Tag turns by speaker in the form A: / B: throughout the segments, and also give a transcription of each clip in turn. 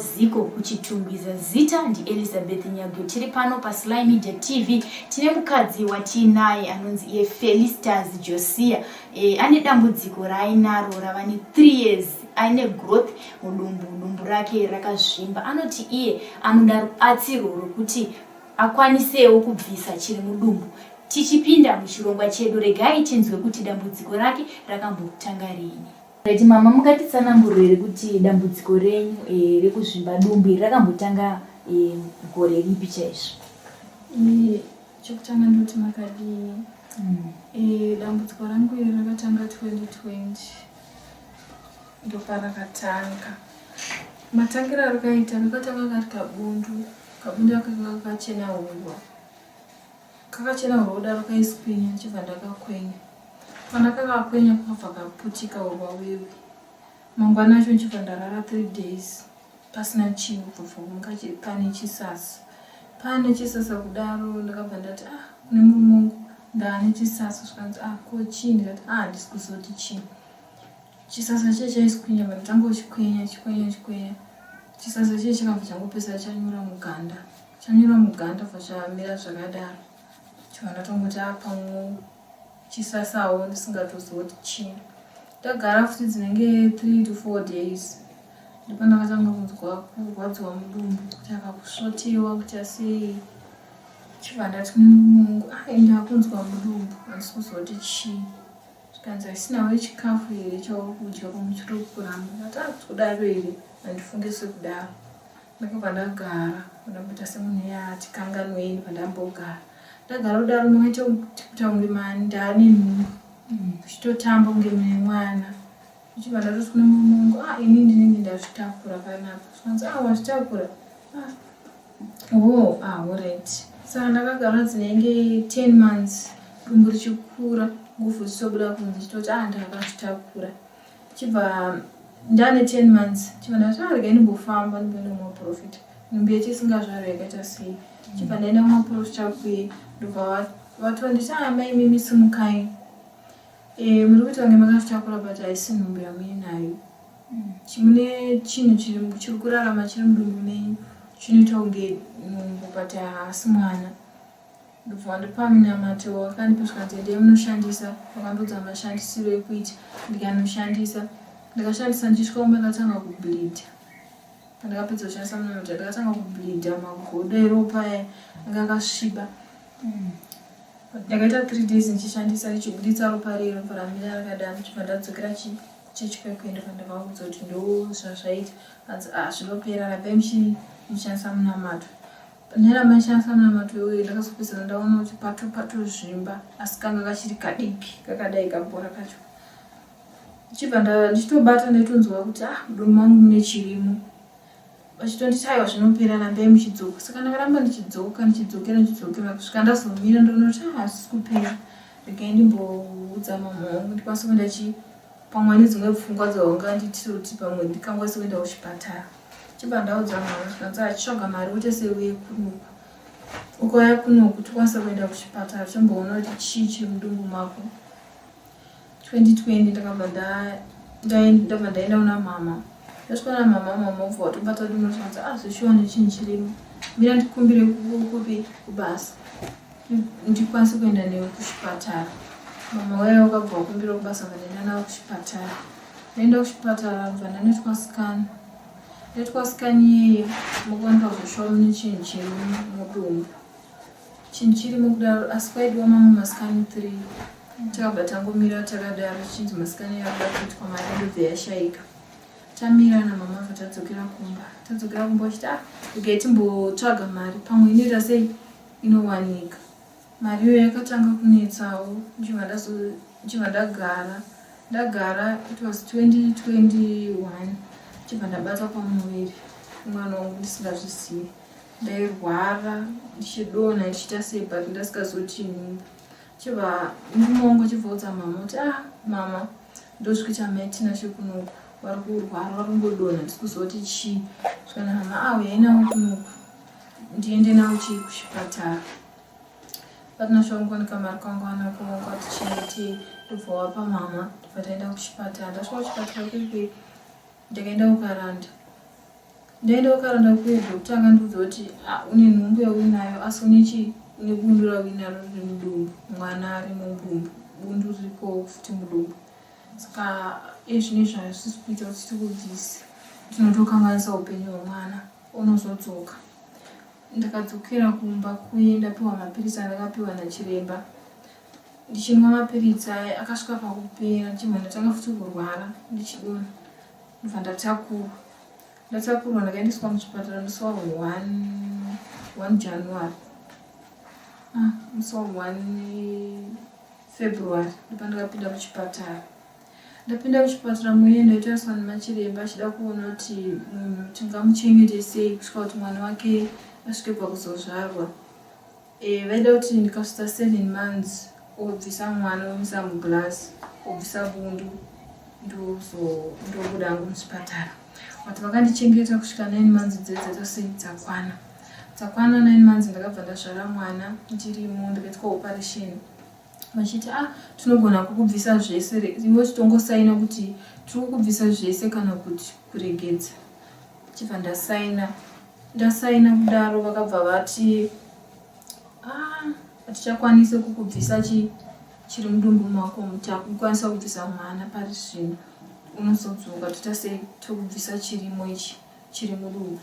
A: maziko kuchitumbwiza zita ndi Elizabeth Nyagwe. Tiri pano pa Sly Media TV tine mukadzi watinaye anonzi iye Felicitas Josia. Ane dambudziko rainaro ravane 3 years. Aine growth mudumbu rake rakazvimba. Anoti iye anoda rubatsiro rwekuti akwanisewo kubvisa chiri mudumbu. Tichipinda muchirongwa chedu regai tinzwe kuti dambudziko rake rakambotanga rini. Right, mama mukatitsanangurire kuti dambudziko renyu rekuzvimba dumbu rakambotanga gore ripi chaizvo?
B: Chokutanga ndoti makadi dambudziko rangu rakatanga 2020 ndoparakatanga. Matangira rakaita rakatanga kari kabundu kakachena urwa. Kakachena urwa kudaro kaiswinya ndichibva ndakakwenya. Kana kakakwenya kwabva kaputika urwa wewe. Mangwana acho ndichibva ndarara 3 days pasina chinhu kubva pane chisasa. Pane chisasa kudaro ndakabva ndati kune murumongo ndane chisasa zvikanzi ko chii ndikati handisi kuzoti chii. Chisasa chiye chaiswinya ndakatanga chikwenya. Chisasa chiye chakabva changopesa chanyura muganda bva chamira zvakadaro. Chibva ndatongoti pamwe chisasawo ndisingatozoti chii. Ndagara futi dzinenge 3 to 4 days. Ndipo ndakatanga kunzwa kurwadziwa mudumbu kuti akakusvotewa kuti sei. Chibva ndati kune mumongo ndakunzwa mudumbu handisi kuzoti chii. Zvikanzi asinawo chikafu here chaurikudya pamuchiro kuramba. Ndati kudaro here handifunge sekudaro. Ndakabva ndagara ndamboita semunhu tikanganweni pandambogara. Ndagara kudaro ndinoita kuti kunge ndane nhumbu tichitotamba kunge mune mwana. Ndichibva ndatoti kune mumongo ini ndinenge ndazvitakura panapa. Zvikanzi wazvitakura? Alright. Saka ndakagara dzinenge 10 months dumbu richikura nguvhu dzichibuda kunze ndichitoti ndakazvitakura. Ndichibva ndane 10 months ndichibva ndati regai ndimbofamba ndimboenda kumaprofita. Nhumbu yetisingazvarwa yakaita sei. Ndichibva ndaenda kumaprofita kuye ndobva vatonditi mai mimi simukai. Muri kuita kunge makazvitakura but haisi nhumbu yamuinayo. Mune chinhu chiri kurarama chiri mudumbu menyu chinoita kunge nhumbu but haasi mwana. Ndobva ndipamina wakandipa zvikanzi endai munoshandisa. Vakandodza mashandisiro ekuita ndikanoshandisa. Ndakashandisa ndichisvika kumba ndakatanga kubleed. Pandakapedza kushandisa munamato ndakatanga kubleed magodo eropa anga akasviba. Ndakaita 3 days ndichishandisa ndichibuditsa ropa ramira rakadaro. Ndichibva ndadzokera chechikwekwende pandakaudza kuti ndo zvazvaita. Hanzi zvinopera rapai muchishandisa munamato. Ndamashandisa munamato iwoyo ndakazopedzisira ndaona kuti pato zvimba asi kanga kachiri kadiki kakadai kabhora kacho. Ndichibva ndichitobata ndaitonzwa kuti mudumbu mangu mune chirimo. Vachitonditi zvinopera rambai muchidzoka. Saka ndakaramba ndichidzokera kusvika ndazomira ndoona kuti hazvisi kupera. Regai ndimboudza mama wangu ndikwanise kuenda pamwe nedzimwe pfungwa dzawanga nditiri kuti pamwe ndikangwanise kuenda kuchipatara. Ndichibva ndaudza mama zvikanzi achitsvaga mari kuti seuye kunoku. Ukauya kunoku tikwanise kuenda kuchipatara tichimboona kuti chii chiri mudumbu mako. 2020 ndakabva ndaenda kuna mama. Ndasvika kuna mama ubva watobata dumbu zvikanzi zvishuwa chinhu chirimo. Mira ndikumbire kubasa ndikwanise kuenda newe kuchipatara. Mama waya wakabva wakumbira kubasa ndaenda nawo kuchipatara. Ndaenda kuchipatara bva ndanetwa scan. Ndetwa scan iyeyo mukuoneka zvoshuwa mune chinhu chiri mudumbu. Chinhu chirimo kudaro asi kwaidiwa mamwe masikani 3. Takabva tangomira takadaro chinzi masikani yakuda kuitwa mari ndobva yashaika. Tamira namama bva tadzokera kumba uchiti regai timbotsvaga mari pamwe inoita sei inowanika. Mari iyoyo yakatanga kunetsawo. Ndichibva ndagara it was 2021. Ndichibva ndabata pamuviri mwana wangu ndisingazvizivi. Ndairwara ndichidonha ndichiita sei but ndasikazoti nhumbu. Ndichibva mumongo chibvaudza mama kuti mama ndosvika mai tinacho kunoku vari kurwara vari kungodonha ndisi kuzoti chii. Zvikana mama uyai nawo kunoku ndiende nawo kuchipatara. Patinasvika kamari kangu anako atichengete ndobva wapa mama ndobva taenda kuchipatara. Ndasvika kuchipatara kwekwe ndakaenda kukaranda. ndaenda ukaranda kudhokutanga ndozoti une nhumbu yauinayo asi une bundu rauinaro riri mudumbu, mwana ari mubumbu, bundu riko futi mudumbu. Saka zvinezvi hazvisi kuita kuti tikubvise, tinotokanganisa upenyu hwemwana unozodzoka. Ndakadzokera kumba kuye ndapiwa mapirisi andakapiwa nachiremba. Ndichinwa mapirisi aya akasvika pakupera ndichibva ndatanga futi kurwara ndichidonha ndobva ndatakurwa ndakaendeswa muchipatara musi wa1 January musi wa1 February ndopandakapinda muchipatara. Ndapinda muchipatara muye ndaitariswa nemachiremba achida kuona kuti munhu tingamuchengete sei kusvika kuti mwana wake asvike pakuzozvarwa. Vaida kuti ndikasvika 7 months obvisa mwana omisa muglass obvisa bundu ndobuda hangu muchipatara. Vati vakandichengeta kusvika 9 months dzose dzakwana 9 months ndakabva ndazvara mwana ndirimo ndikaitwa operation. Vachiti tinogona kukubvisa zvese, iwe chitongosaina kuti tiri kukubvisa zvese kana kuti kuregedza. Chibva ndasaina kudaro vakabva vati hatichakwanisi kukubvisa chiri mudumbu mako, takukwanisa kubvisa mwana pari zvino, unozodzoka totasei tokubvisa chirimo ichi chiri mudumbu.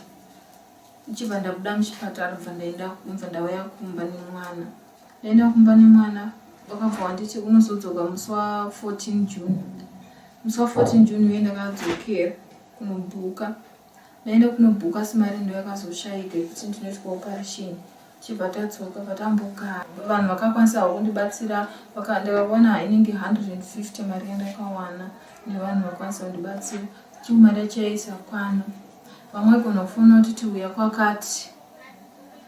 B: Ndichibva ndabuda muchipatara bva ndauya kumba nemwana. Ndaenda kumba nemwana vakabva vanditi unozodzoka musi wa14 June. Musi wa14 June uye ndakadzokera kunobhuka. Ndaenda kunobhuka asi mari ndo yakazoshaika kuti ndinoitwa operation. Chibva tadzoka patambogara vanhu vakakwanisa kundibatsira, ndakaona inenge 150 mari yandakawana nevanhu vakwanisa kundibatsira. Chimari chaisa kwana. Vamwe gona kufona kuti tiuya kwakati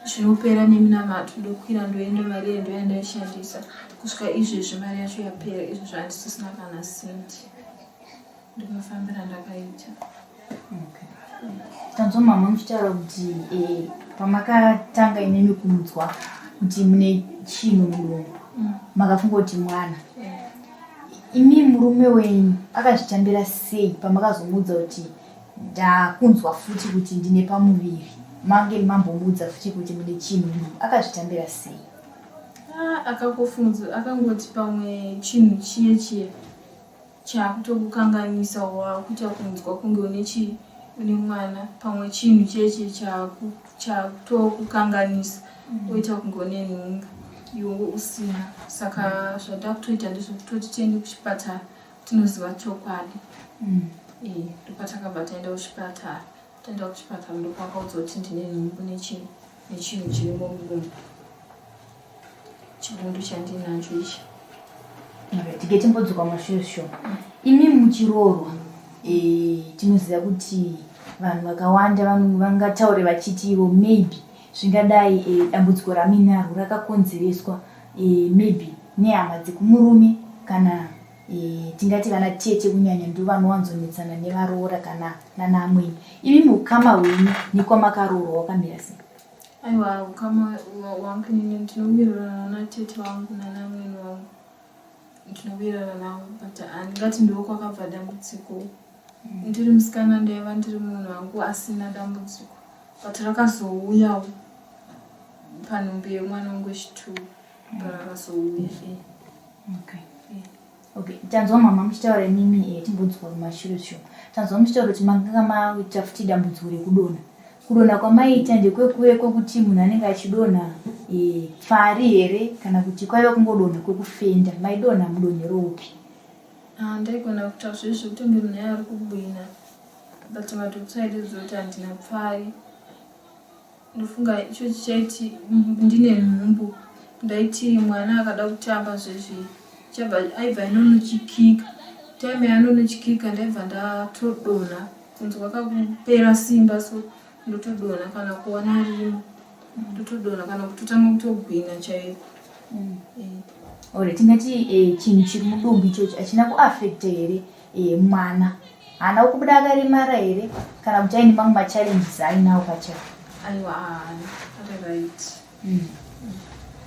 B: zvinopera neminamato ndokwira ndoenda mari yendo yandaishandisa kusvika izvezvi mari yacho yapera, izvo zvandisisina kana senti. Ndikafambira ndakaita.
A: Tanzwa mama muchitaura kuti pamakatanga inemi kumudzwa kuti mune chinhu mudumbu makafunga kuti mwana. Imi murume wenyu akazvitambira sei pamakazomudza kuti ndakunzwa futi kuti ndine pamuviri, mange mambomudza futi kuti mune chinhu mudumbu, akazvitambira sei?
B: Akakofunza akangoti pamwe chinhu chiye chakutokukanganisa wakuita kunzwa kunge une mwana, pamwe chinhu cheche chakutokukanganisa oita kunge une nhumbu iwe usina. Saka zvatakutoita ndezvekutoti tiende kuchipatara tinoziva chokwadi. Ndopatakabva taenda kuchipatara. Taenda kuchipatara ndokwakaudzwa kuti ndine nhumbu nechinhu chirimo mudumbu, chibundu chandinacho ichi.
A: Tiketimbodzoka mashosho. Imi muchirorwa tinoziva kuti vanhu vakawanda vangataure vachiti ivo maybe zvingadai dambudziko raminaro rakakonzereswa maybe nehama dzekumurume kana tingati vana tete kunyanya ndo vanowanzonetsana nevaroora kana nanaamweni. Imi mukama hwenyu nekwamakarorwa wakamira sei?
B: Aiwa, ukama wangu ndinowirirana natete wangu nanaamweni wangu, ndinowirirana navo, but handingati ndiwo kwakabva dambudziko. Ndiri musikana ndaiva ndiri munhu wangu asina dambudziko, but rakazouyawo panhumbi yemwana wangu wechitu parakazouya.
A: Okay, tanzwa mama muchitaura nimi timbodzwa kumashure. Tanzwa muchitaura kuti manga maita futi dambudziko rekudonha. Kudonha kwamaita ndekwekuye kwekuti munhu anenge achidonha Phiri here kana kuti kwaiva kungodonha kwekufenda? Maidonha mudonhero upi?
B: Ndaigona kuita zvezvo kuti munhu naye ari kubwina, but madhokota aidedzera kuti handina Phiri. Ndofunga icho chichaiti ndine nhumbu. Ndaiti mwana akada kutamba zvezvi aibva inonochikika. Time yaanonochikika ndaibva ndatodonha kunzwa kakupera simba, so ndotodonha kana kuona rimo ndotodonha kana kutotanga kutogwinya chaiko.
A: Tingati chinhu chiri mudumbu ichocho hachina kuaffecta here mwana? Haana kubuda akaremara here kana kuti aine mamwe machallenges ainawo pachake?
B: Aiwa, ari right.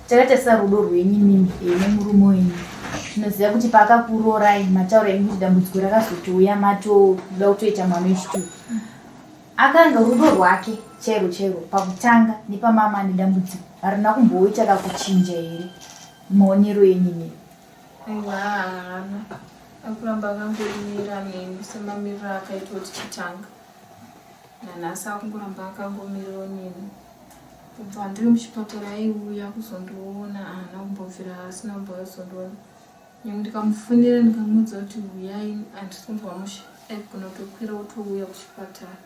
A: Takatarisa rudo rwenyu mimi nemurume wenyu. Tinoziva kuti paakakurorai mataura enyu kuti dambudziko rakazotouya matoda kutoita mwana wechitu. akanga rudo rwake chero pakutanga nepamama nedambudziko harina kumboita kakuchinja here maonero enyu?
B: Aiwa, haana. Akuramba akangomirira neni semamiriro akaitwa tichitanga. Nanhasi akungoramba akangomirira neni. Kubva ndiri muchipatara aiuya kuzondiona, haana kumbobvira asina kumbozondiona. Nyangwe ndikamufonera ndikamuudza kuti uyai, handisi kumbomusha. Aigona kutokwira otouya kuchipatara.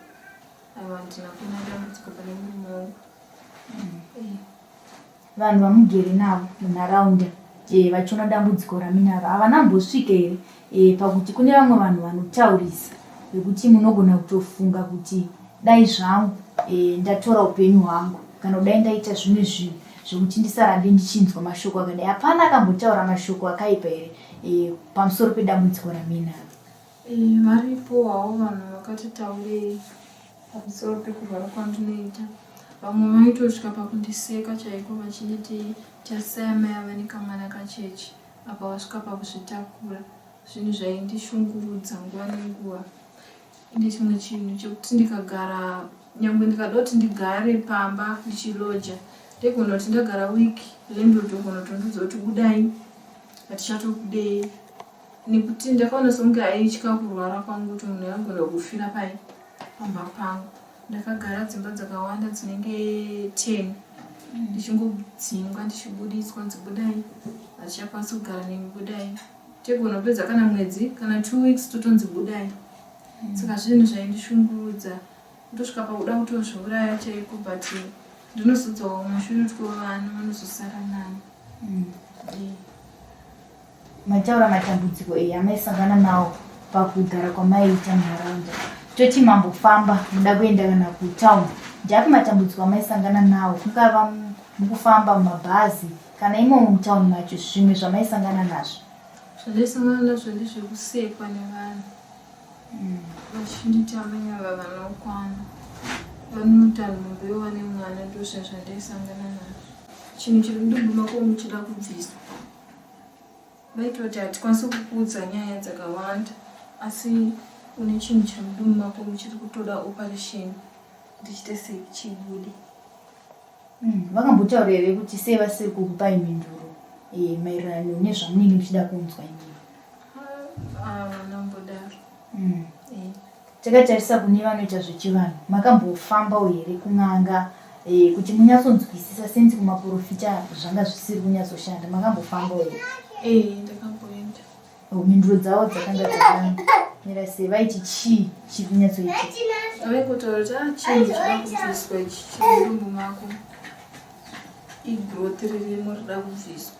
B: Aiwa, ndina kuona dambudziko pane murume wangu.
A: Vanhu vamugere navo munharaunda vachiona dambudziko raminaro havana mbosvika here pakuti kune vamwe vanhu vanotaurisa vekuti munogona kutofunga kuti dai zvangu ndatora upenyu hwangu kana kudai ndaita zvimwe zvinhu zvokuti ndisarambe ndichinzwa mashoko akadai. Hapana akambotaura mashoko akaipa here pamusoro pedambudziko raminaro?
B: Varipo havo vanhu vakatitaurei pamusoro pekurwara kwandinoita. Vamwe vaitosvika pakundiseka chaiko vachinditi chasaya mai ava nekamwana kacheche apa wasvika pakuzvitakura. Zvinhu zvaindishungurudza nguva nenguva. Ine chimwe chinhu chekuti ndikagara, nyangwe ndikada kuti ndigare pamba ndichiloja, ndigona kuti ndagara wiki lembe ndogona kutondudza kuti budai, hatichatokudei. Nekuti ndakaona sokunge aitya kurwara kwangu kuti munhu angona kufira pamba pangu. Ndakagara dzimba dzakawanda dzinenge 10 ndichingodzingwa ndichibudiswa nzibudai, hatichakwanisi kugara nemi budai. Tegona kupedza kana mwedzi kana 2 weeks totonzi budai. Saka zvinhu zvaindishungurudza kutosvika pakuda kutozviuraya chaiko, but ndinozodzawo mushure vana vanozosara nani.
A: Mataura matambudziko amaisangana nawo pakugara kwamaiita munharaunda. Toti mambofamba muda kuenda kana kutaundi, ndapi matambudziko amaisangana nawo? Kungava mukufamba mumabhazi kana imomo mutaundi macho, zvimwe zvamaisangana nazvo?
B: Zvandaisangana nazvo ndezvekusekwa nevanhu. Vachinditi amai ava vanokwana, vanoti hanhu mbeiwa nemwana, ndozvo zvandaisangana nazvo. Chinhu chiri mudumbu mako muchida kubviswa. Vaitoti hatikwanisi kukuudza nyaya dzakawanda, asi une chinhu chiri mudumbu mako muchiri kutoda operation, ndichite sei chibude.
A: Vakambotaura here kuti sei vasiri kukupai mhinduro maererano nezvamunenge muchida kunzwa imwe?
B: Vanambodaro.
A: Takatarisa kune vanoita zvechivanhu, makambofambawo here kun'anga kuti munyatsonzwisisa senzi kumaprofita zvanga zvisiri kunyatsoshanda? Makambofambawo here?
B: Ndakamboenda.
A: Mhinduro dzavo dzakanga dzakamira sei? Vaiti chii chiri kunyatsoitika?
B: Vaikotaura kuti chinhu chida kubviswa ichi chiri mudumbu mako, igrowth ririmo rida kubviswa.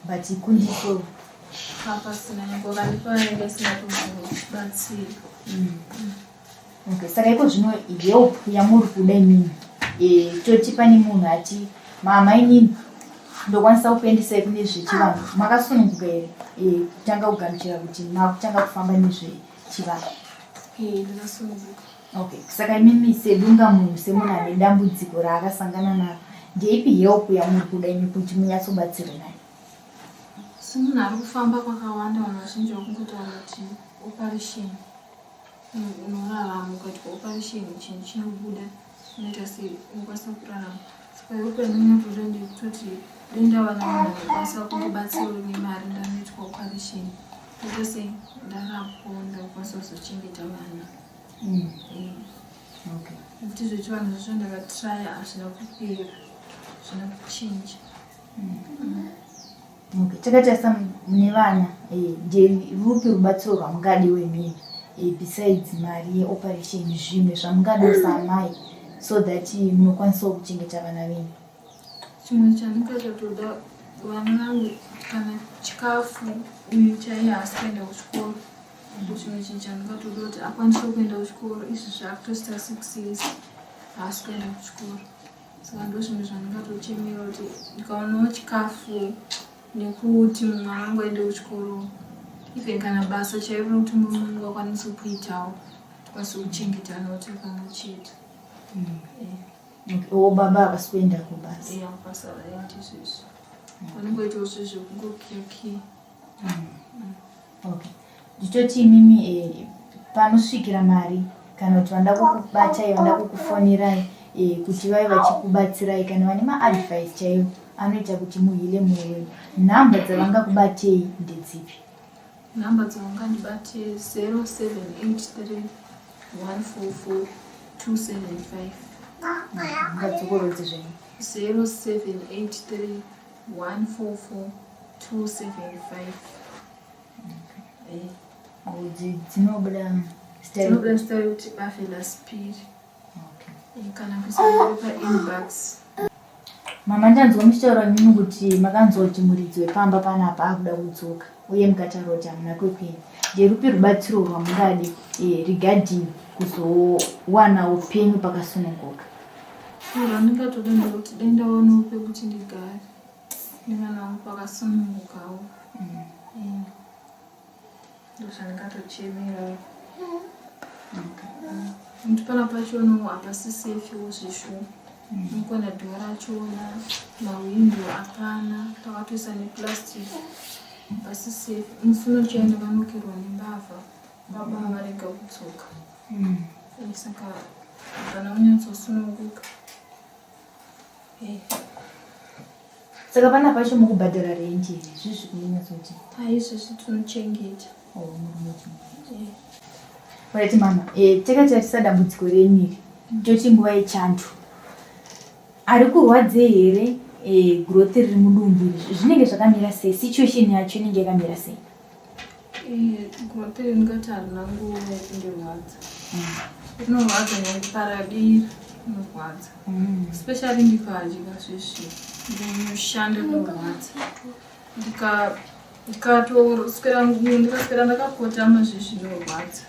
A: But kundiso
B: Hapasina nyangwe vakandipa isina kubatsira.
A: Saka iko zvino help yamuri kuda imini, toti pane munhu ati mama inini ndokwanisa kupendisai kune zvechivanhu, makasununguka here kutanga kugamuchira kuti makutanga kufamba nezvechivanhu?
B: Ndakasununguka.
A: Saka imimi sedunga munhu, semunhu ane dambudziko raakasangana naro, ndeipi help yamuri kuda imi kuti munyatsobatsira nayo?
B: Semunhu ari kufamba kwakawanda, vanhu vazhinji vakungotaura kuti operation, unorarama ukaitwa operation, chinhu chinobuda, unoita sei, unokwanisa kurarama. Saka upenyu ndinotoda ndekutoti denda vana vanhu vanokwanisa kundibatsira nemari ndanoitwa operation, ndoita sei ndarapwa ndakwanisa kuzochengeta vana. Nekuti zvechivanhu zvacho ndakatraya hazvina kupera, zvina kuchinja.
A: Takatarisa mune vana, nderupi rubatsiro rwamungadiwe mimi besides mari yeoperation, zvimwe zvamungadiwa samai so that munokwanisa kuchengeta vana venyu?
B: Chimwe chandingatoda vana vangu kana chikafu uyu chaiye haasi kuenda kuchikoro. Chimwe chinhu chandingatoda kuti akwanise kuenda kuchikoro. Izvi zvaakutosita 6 years haasi kuenda kuchikoro. Saka ndo zvimwe zvandingatochemera kuti ndikaonawo chikafu nekuti mwana wangu aende kuchikoro, even kana basa chairo kuti munhu wakwanisa kuitawo, tikwanise kuchengetana kuti pamwe chete.
A: Baba havasi kuenda kubasa?
B: Basa raendi izvizvi, vanongoitawo zvizvo kungokiyakiya.
A: Nditoti imimi panosvikira mari kana kuti vanda kukubatai vanda kukufonirai kuti vai vachikubatsirai kana vane maadvice chaivo anoita kuti muhile mwoyo wenyu, nhamba dzavangakubatei ndedzipi?
B: Nhamba dzavangandibate 0783 144 275.
A: Ngatsokorodze zvenyu.
B: 0783 144 275.
A: Dzinobuda
B: style kuti Marvellous Phiri. Kana kuiswa painbox.
A: Mama, ndanzwa muchitaura nini kuti makanzoti muridzi wepamba panapa akuda kudzoka uye mukataura kuti hamuna kwekweni. Nderupi rubatsiro rwamungade regarding kuzowana upenyu pakasununguka?
B: Ndingatoda kuti dendawo pekuti ndigare ndinganawo pakasunungukawo. Ndozvandingatochemera. Muti pana pachono hapasi safe zvisho. Mukona dhora rachona, mawindo apana, takatoisa neplastic. Hapasi safe. Mufuno chaenda vanokerwa nembavha. Baba varega kudzoka. Saka kana unyatsosununguka.
A: Saka pana pacho mukubhadhara renje izvi kunyatsoti.
B: Izvozvi tinochengeta.
A: Right mama, takati atisa dambudziko renyu iri toti nguva yechando. Ari kurwadze here growth riri mudumbu iri zvinenge zvakamira sei? Situation yacho inenge yakamira sei?
B: Growth ringati harina nguva yekundirwadza. Rinorwadza nekuparadira rinorwadza. Especially ndikadya zvizvi ndinoshanda rinorwadza. Ndikaswera ndakakotama zvizvi rinorwadza.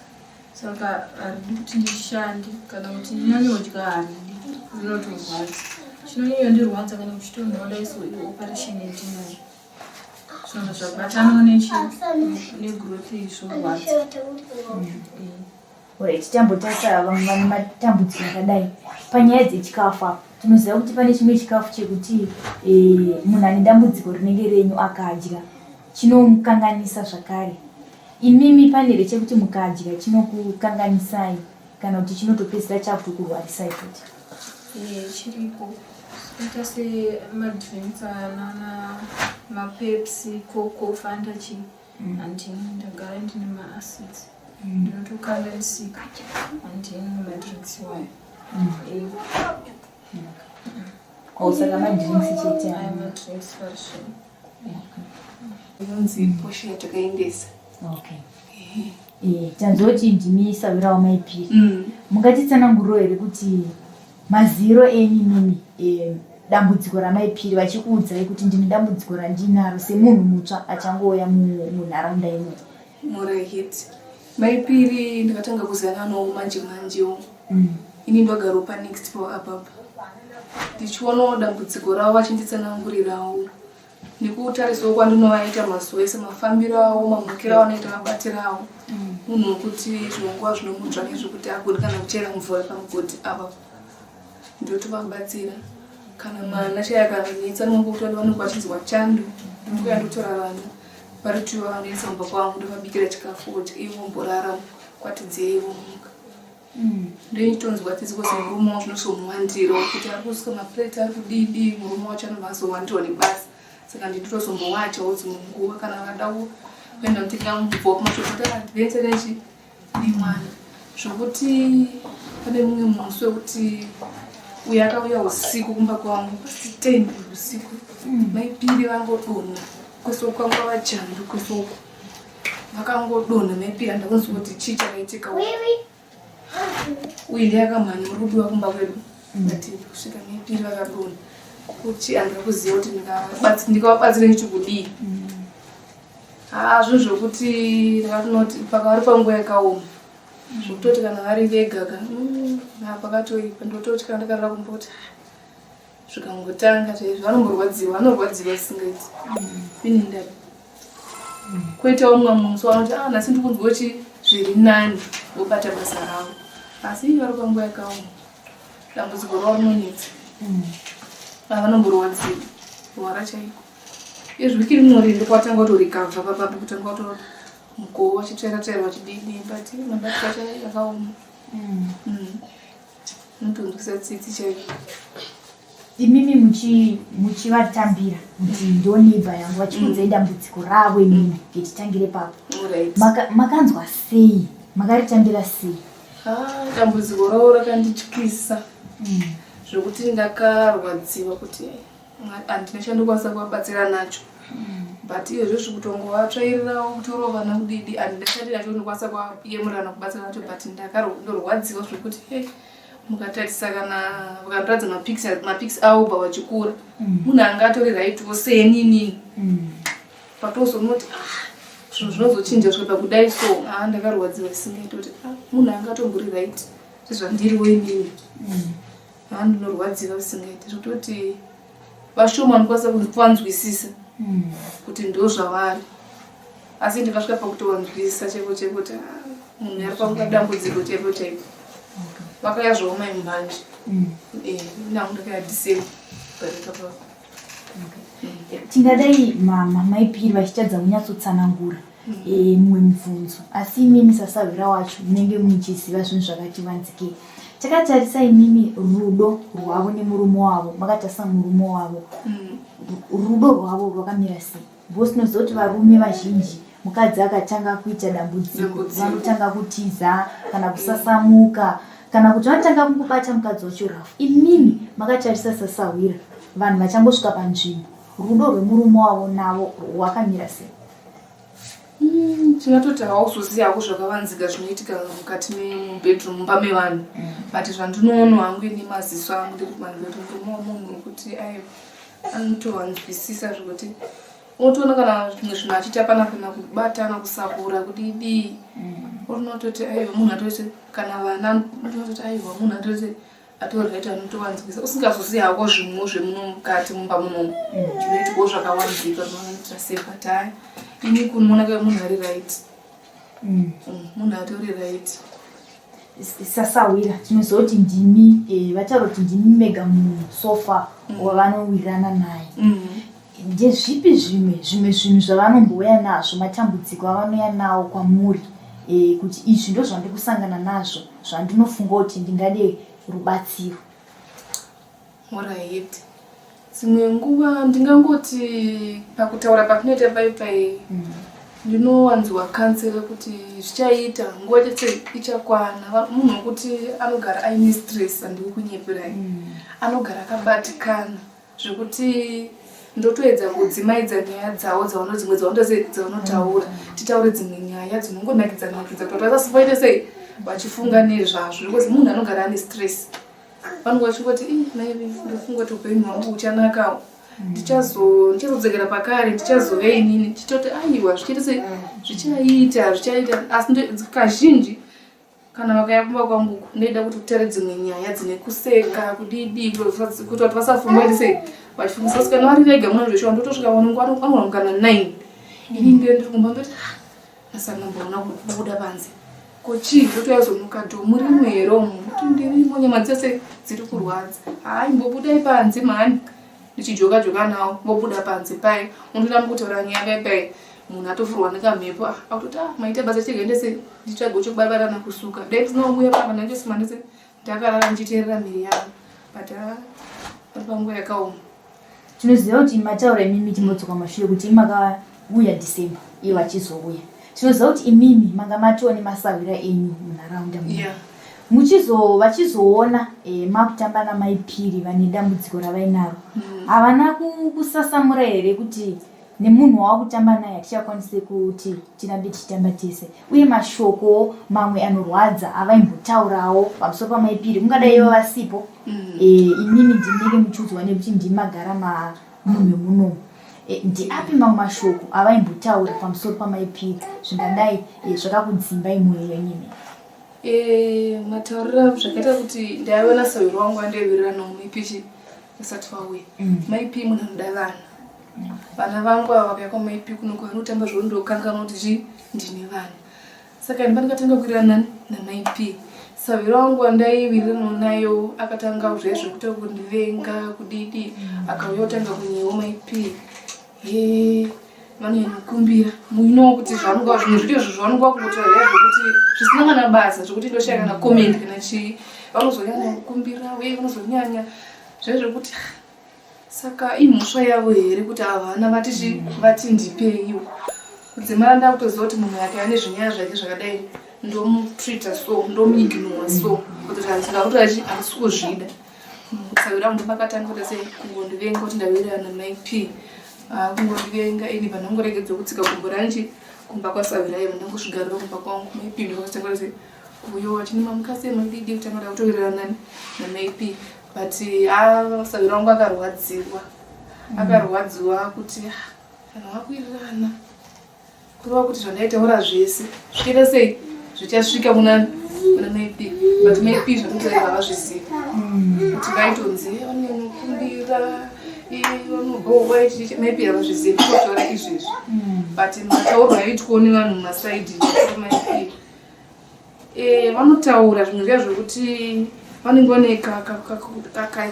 B: Saka haridi kuti ndishande kana kuti ndinyanyodya haridi rinotorwadza. Chinonyanya ndirwadza kana kuchitonhora iso operation yetinayo. Zvona zvabatanawo negrowth izvorwadza.
A: Right, tambotasa vamwe vane matambudziko akadai. Panyaya dzechikafu apo tinoziva kuti pane chimwe chikafu chekuti munhu ane dambudziko rinenge renyu akadya chinomukanganisa zvakare. Imimi panere chekuti mukadya chinokukanganisai kana kuti chinotopedzera chakutokurwarisai futi?
B: Chiripo. Ita semadrinks mapepsi, coco, fanta chii. Ndagara ndine maacids. Ndinotokanganisika handini madrinks wayo.
A: Saka madrinks chete?
B: Madrinks varishoma.
C: Inonzi portion yatakaendesa.
A: Tanzoti ndimi Savirawo Mai Phiri. Mungatitsananguriro here kuti maziro enyu mimi dambudziko raMai Phiri vachikuudzai kuti ndine dambudziko randinaro semunhu mutsva achangouya munharaunda ino?
C: Murahit. Mai Phiri ndakatanga kuzana nawo manje-manjewo. Ini ndagara panext po apapo. Ndichionawo dambudziko ravo vachinditsanangurirawo. Nekutariswa kwandinovaita mazuva ese mafambiro avo, mamukiro avo anoita mabatiro avo. Munhu wekuti zvinonguva zvinomudzva nezvekuti agoni kana kuchera mvura pamugodhi apapo. Ndoti vakubatsira. Kana mwana chaiye akanetsa nongokuti vanenge vachinzwa chando. Ndikuya ndotora vanhu parituva vanoisa mumba kwangu ndovabikira chikafu kuti ivo mborara kwatidziye ivo muka. Ndoitonzwa tizikozomuruma zvinosomuwandiro kuti ari kusuka mapureti ari kudii muruma wacho anomazowandiwa nebasa. Saka nditozombowachawo dzimwe nguva kana vada kuenda kutenga mubva kumashopota adventure rechi nemwana. Zvokuti pane mumwe musi wekuti uyo akauya usiku kumba kwangu pasi 10 usiku. Mai Phiri vangodonha kwesoko kwangu vajambi kwesoko vakangodonha. Mai Phiri andakunzwa kuti chii chakaitika uye ndiyakamhanya murudiwa kumba kwedu ati kusvika Mai Phiri vakadonha kuti andira kuziva kuti ndikavabatsira nechikudii. Zvinhu zvokuti ndakatinoti pakavari panguva yakaoma zvokutoti kana vari vega pakatoipa ndototi kana ndakarara kumboti zvikangotanga chaizvo vanomborwadziwa zvisingaiti ini ndari kwoitawo mumwe musi vanoti nhasi ndikunzwa kuti zviri nani vobata basa ravo asi vari panguva yakaoma dambudziko ravo rinonetsa. Vanomborwadziwa rwara chaiko. Izviki rimwe ndikatanga kutorikavha papapo kutanga mukoo wachitsvera wachidini but mabati acho yakaoma notonzwisa tsitsi chaiyo.
A: Imimi muchivatambira kuti ndo neighbor yangu vachiudza dambudziko ravo imimi ngechitangire papo. Makanzwa sei? Makaritambira sei?
C: Dambudziko ravo rakandityisa zvokuti ndakarwadziwa kuti handina chandokwanisa kuvabatsira nacho. But izvozvo kutongovatsvairirawo kutoro vana kudidi handina chandinacho ndokwanisa kuyemurana kubatsira nacho but ndorwadziwa zvokuti mukatarisa kana mukandoradza mapics avo ubva vachikura munhu anga atori raitiwo senini patozonoti zvinhu zvinozochinja kusvika pakudai so ndakarwadziwa isingaiti kuti munhu anga atombori right sezvandiriwo inini ndinorwadziwa isingaiti zvototi vashoma ndokwanisa kuvanzwisisa kuti ndo zvavari asi ndikasvika pakutovanzwisisa cheko kuti munhu ari pamungadambudziko chaipo chaipo vakaya zvaoma imbanje nangu ndakaya disema barikapa.
A: Tingadai maipiri vachitadza kunyatsotsanangura mumwe mubvunzo asi imimi sasavhira wacho munenge muchiziva zvinhu zvakativanzikei. Takatarisa imimi rudo rwavo nemurume wavo, makatarisa murume wavo rudo rwavo rwakamira sei? Because tinoziva kuti varume vazhinji mukadzi akatanga kuita dambudziko vanotanga kutiza kana kusasamuka kana kuti vanotanga kungobata mukadzi wacho rafu. Imimi makatarisa sasawira vanhu vachangosvika panzvimbo rudo rwemurume wavo navo rwakamira sei?
C: Tingatoti hauzoziva zvakavanzika zvinoitika mukati mebedroom mumba mevanhu but zvandinoona hangu ine maziso angu ndekuti murume wamunhu kuti anotovanzwisisa zvokuti unotoona kana zvimwe zvinhu achiita pana kana kubatana kusakura kudidi unototi munhu atoti kana vana unototi munhu atoti atoreta anotovanzwisisa usingazozivi hako zvimwe zvemuno mukati mumba munomu zvinoitwawo zvakawanzika zvinoitira sei but ini kunoona kai munhu ari right munhu atori right.
A: Sasawira tinoziva kuti ndimi vataura kuti ndimi mega musofa wavanowirirana naye. Ndezvipi zvimwe zvinhu zvavanombouya nazvo matambudziko avanoya nawo kwamuri kuti izvi ndo zvandiri kusangana nazvo zvandinofunga kuti ndingade rubatsiro?
C: Alright. Dzimwe nguva ndingangoti pakutaura patinoita paipai ndinowanzwa kansela kuti zvichaita nguva chete ichakwana. Munhu wekuti anogara aine stress handiri kunyeperai anogara akabatikana zvekuti ndotoedza kudzimaidza nyaya dzavo dzimwe dzavanotaura titaure dzimwe nyaya dzinongonakidza kuti vasasimbaite sei vachifunga nezvazvo because munhu anogara ane stress vanhu vachingoti ndofunga kuti upenyu hwangu uchanakawo ndichazodzokera pakare ndichazove inini chitoti aiwa zvichaita asi kazhinji kana vakaya kumba kwangu ndoida kuti utare dzimwe nyaya dzine kuseka kudidi kuti vati vasafunga sei vachifungisa kuti kana vari vega mwana zveshuwa ndotosvika vanongana 9 ini ndiri kumba ndoti asanamboona kubuda panze kochii ndotoyazomuka dho muri mwero kuti ndirimo nyama dzese dziri kurwadza mbobudai panze mani ndichijoka nawo mbobuda panze pai undoda mukutaura nyaya pai munhu atofurwa nekamhepo akutoti maita basa chegendese ndichitsvaga chokubarana kusuka dai tinomuya pamba nandosimandese ndakarara ndichiteerera mhiri yangu but panguva yakaoma.
A: Tinoziva kuti mataura imimi timbodzoka mashure kuti imakauya December iye vachizouya. Tinoziva kuti imimi manga matiwo nemasavhira enyu munharaunda vachizoona makutamba namaipiri vane dambudziko ravainaro havana kusasamura here kuti nemunhu waakutamba naye hatichakwanise kuti tirambe tichitamba tese uye mashoko mamwe anorwadza avaimbotaurawo pamusoro pamaipiri mungadai ivo vasipo imimi ndinenge muchiudzwa nekuti ndimagara munhu munomu ndiapi mamwe mashoko avaimbotaura pamusoro pamaipiri zvingadai zvakakudzimba imwoyo yenyime?
C: Mataurira zvakaita kuti ndaiona savhiro wangu andaiwirirana nomaipichi asati vauya maipi munhu anoda vana vangu ava vakaya kwamaipi kunoko vanotamba zvondokanganwa kuti ndine vana saka ndimba ndikatanga kuwirirana namaipi savhiro wangu andaiwirirana nayo akatanga zvezvekuita kundivenga kudidi akauya kutanga kunyewo maipi vanokumbira muino kuti zvangu zvimwe zvidio zvangu kutoya zvokuti zvisina kana basa zvokuti ndoshaya kana comment kana chi vanozonyanya kukumbira uye vanozonyanya zvezvokuti saka imhosva yavo here kuti havana vati ndipeiwo kudzimara ndakutoziva kuti munhu yake ane zvinyaya zvake zvakadai ndomutreata so ndomuignora so kuti handingakuti handisi kuzvida kusawira munhu pakatanga kuti sei kungondivenga kuti ndawirirana maip kungondivenga ini pandangoregedza kutsika gumbo ranchi kumba kwasawirayo ndangosvigarira kumba kwangu maip ndokatanga kuti uyo wachine mamukasi emadidi kuti anoda kutowirirana namaip but sawira wangu akarwadziwa kuti kana wakuwirirana kureva kuti zvandaitaura zvese zvichiita sei zvichasvika kuna maip but maip zvakutaira havazvizivi kuti vaitonzi vanokumbira vanobohwa maip havazvizivi kutotaura izvezvi but mataurwa aitwawo nevanhu mumasaidhi maip vanotaura zvimwe zviya zvokuti vanenge vane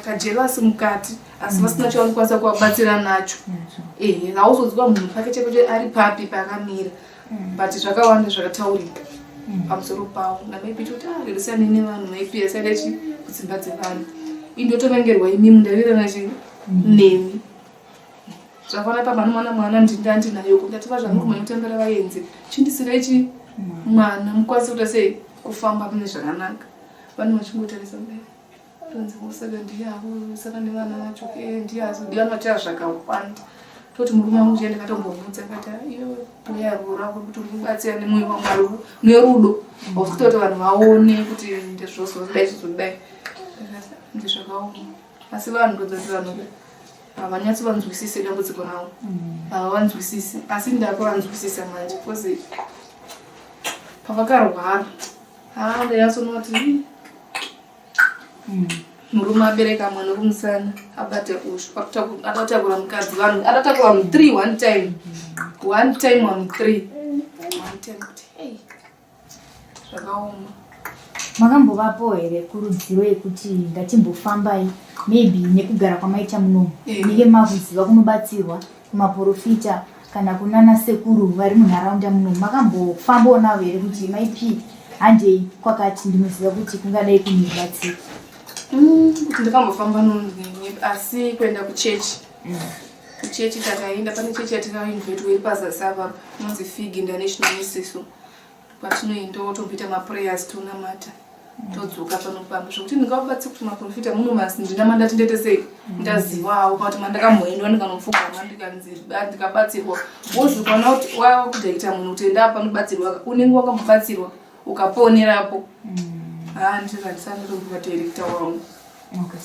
C: kajelasi mukati asi vasina chavanokwanisa kuvabatsira nacho hauzodziwa munhu pake chekuti ari papi pakamira but zvakawanda zvakataurika pamusoro pavo namaipi kuti rerusanei nevanhu maipi yasaida kudzimba dzevanhu indotovengerwa imimi ndavirana nemi zvakaona pabanomwana mwana ndindandinayo kundativa zvangu kumanya kutambira vaenzi chindisirechi mwana mukwanise kuita sei kufamba mune zvakanaka vanhu vachingotarisa kudai tonzi saka ndiyavo saka nevana vacho ndiyanotaa zvakawanda toti murume wangu chienda katombomudza kati iyo buya rurako kuti ubatsira nemwoyo wamwari nerudo wakutoti vanhu vaone kuti ndezvozodai zvozodai ndizvakaoma asi vanhu ndodzati vanhu havanyatsi vanzwisise dambudziko ravo havavanzwisisi asi ndakavanzwisisa manje because pavakarwara ndanyatsoona murume abereka mwana kumusana abate ushu atatakura mukadzi vanhu atatakura mu3 one time mu3 kuti hey zvakaoma.
A: Makambovapo here kurudziro yekuti ndatimbofambai maybe nekugara kwamaita munomu neke makuziva kunobatsirwa kumaprofita kana kunana sekuru vari munharaunda munomu makambofambawo navo here kuti maipi handei kwakati ndinoziva kuti kungadai kunibatsira?
C: Kuti ndakambofamba asi kuenda kuchechi kuchechi takaenda pane chechi yatakainvitwa iri pazasi apa inonzi Phiri International Institute patinoendawo tobvita maprayers tonamata todzoka panopamba zvokuti ndingabatsira kuti maprofita muno masi ndina mandati ndete sei ndazivawo kuti mandakamboendwa ndikanomupfugama ndikabatsirwa wozvikwana kuti wakudaita munhu kuti enda apa nobatsirwa unenge wakambobatsirwa ukaponerapo ndizandisanotombuka director wangu.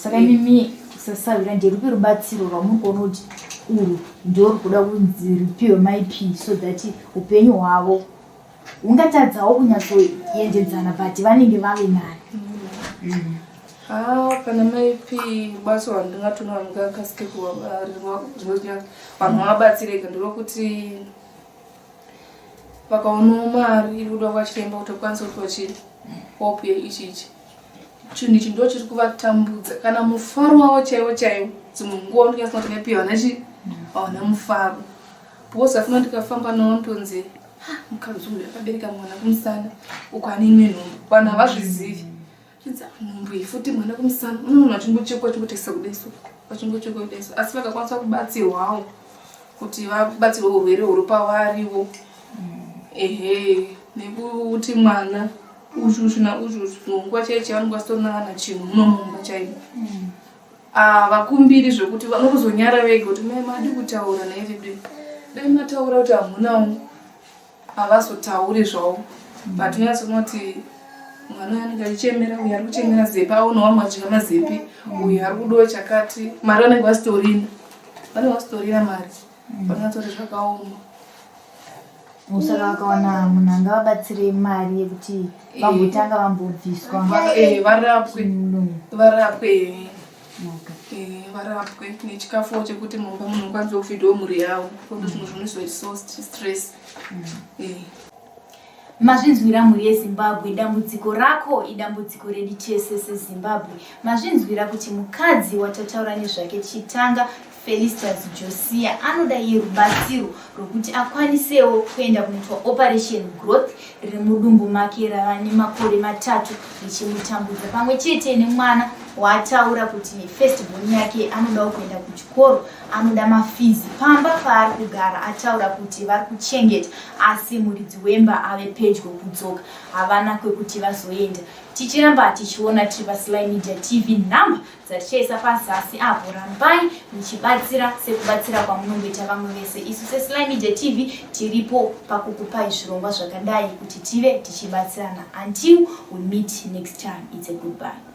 A: Saka mimi sasavira nderupi rubatsiro rwamuri kuona kuti uru ndori kuda kunzi rupiwe maipi so that upenyu hwavo ungatadzawo kunyatsoendedzana but vanenge vave nani?
C: Kana maipi basa wandingatona vangakasike kuvarinwa vanhu vavabatsireka nderokuti vakaonawo mari iri kuda kwachiremba kuti vakwanise kuti hope ichichi chinhu ichi ndo chiri kuvatambudza kana mufaro wavo chaiwo dzimwe nguva ndikasina kuti maipi havana mufaro because afuna ndikafamba nawo ntonzi mukadzi uyu akabereka mwana kumusana uko ane imwe nhumbu vanhu havazvizivi chidza nhumbu iyi futi mwana kumusana unomunhu achingochekwa chingotesa kudaiso vachingochekwa kudaiso asi vakakwanisa kubatsirwawo kuti vabatsirwe urwere huri pavariwo nekuti mwana uzvuzvu nauzvuzvu nguva chaiyo chavanokwanisa chinhu munomumba chaimo vakumbiri zvokuti vanokuzonyara vega kuti madi kutaura nairidi dai mataura kuti hamunawo havazotauri zvavo but unyatsoona kuti mwana anenge achichemera uyu ari kuchemera zepi aonawo madya mazepi uyu ari kudiwa chakati mari vanenge vasitorina mari vanyatsoti zvakaoma.
A: Saka vakawana munhu angavabatsire mari yekuti vambotanga vambobviswa
C: varapwe nechikafu chekuti mumba munhu ukwanisa kufidhawo mhuri yavo kuti zvimwe zvinozoita stress.
A: Mazvinzwira mhuri yeZimbabwe, dambudziko rako idambudziko redu chese seZimbabwe. Mazvinzwira kuti mukadzi watataura nezvake chitanga Felicitas Josia anoda rubatsiro rokuti akwanisewo kuenda kunoitwa operation growth riri mudumbu make rava nemakore 3 richimutambudza pamwe chete nemwana wataura kuti firstborn yake anoda kuenda kuchikoro, anoda mafizi pamba paari kugara. Ataura kuti vari kuchengeta asi muridzi wemba ave pedyo kudzoka, havana kwekuti vazoenda. Tichiramba tichiona tiri paSly Media TV, nhamba dzatichaisa pazasi apo. Rambai muchibatsira sekubatsira kwamunongoita vamwe vese. Isu seSly Media TV tiripo pakukupai zvirongwa zvakadai kuti tive tichibatsirana. Until we meet next time, it's a goodbye.